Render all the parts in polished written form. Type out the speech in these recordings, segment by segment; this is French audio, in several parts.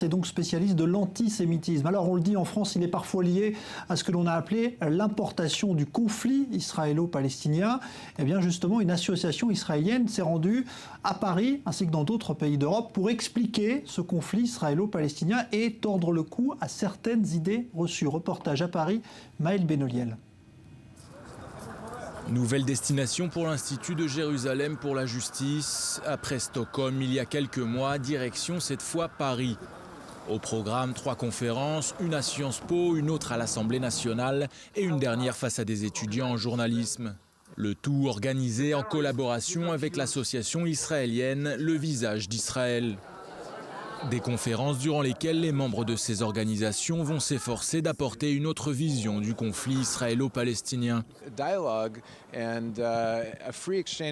est donc spécialiste de l'antisémitisme. Alors on le dit, en France, il est parfois lié à ce que l'on a appelé l'importation du conflit israélo-palestinien. Eh bien justement, une association israélienne s'est rendue à Paris, ainsi que dans d'autres pays d'Europe, pour expliquer ce conflit israélo-palestinien et tordre le cou à certaines idées reçues. Reportage à Paris, Maël Benoliel. Nouvelle destination pour l'Institut de Jérusalem pour la justice. Après Stockholm, il y a quelques mois, direction cette fois Paris. Au programme, 3 conférences, une à Sciences Po, une autre à l'Assemblée nationale et une dernière face à des étudiants en journalisme. Le tout organisé en collaboration avec l'association israélienne Le Visage d'Israël. Des conférences durant lesquelles les membres de ces organisations vont s'efforcer d'apporter une autre vision du conflit israélo-palestinien. Le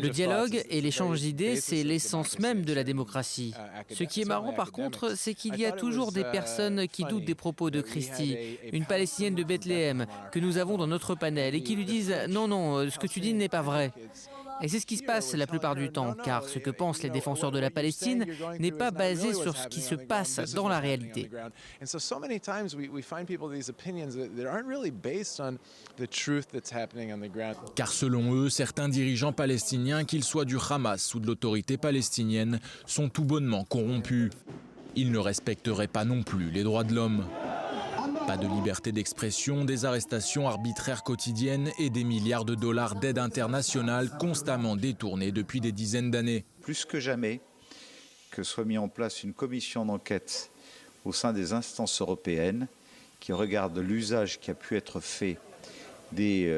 dialogue et l'échange d'idées, c'est l'essence même de la démocratie. Ce qui est marrant par contre, c'est qu'il y a toujours des personnes qui doutent des propos de Christie, une Palestinienne de Bethléem, que nous avons dans notre panel, et qui lui disent « Non, non, ce que tu dis n'est pas vrai ». Et c'est ce qui se passe la plupart du temps, car ce que pensent les défenseurs de la Palestine n'est pas basé sur ce qui se passe dans la réalité. Car selon eux, certains dirigeants palestiniens, qu'ils soient du Hamas ou de l'autorité palestinienne, sont tout bonnement corrompus. Ils ne respecteraient pas non plus les droits de l'homme. Pas de liberté d'expression, des arrestations arbitraires quotidiennes et des milliards de dollars d'aide internationale constamment détournés depuis des dizaines d'années. Plus que jamais, que soit mis en place une commission d'enquête au sein des instances européennes qui regarde l'usage qui a pu être fait des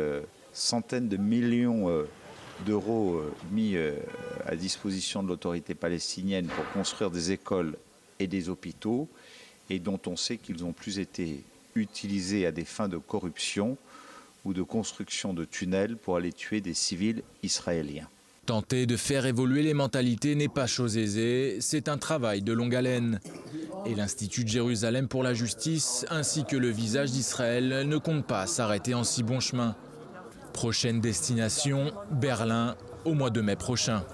centaines de millions d'euros mis à disposition de l'autorité palestinienne pour construire des écoles et des hôpitaux et dont on sait qu'ils ont plus été utilisés à des fins de corruption ou de construction de tunnels pour aller tuer des civils israéliens. Tenter de faire évoluer les mentalités n'est pas chose aisée, c'est un travail de longue haleine. Et l'Institut de Jérusalem pour la justice ainsi que le Visage d'Israël ne comptent pas s'arrêter en si bon chemin. Prochaine destination, Berlin, au mois de mai prochain.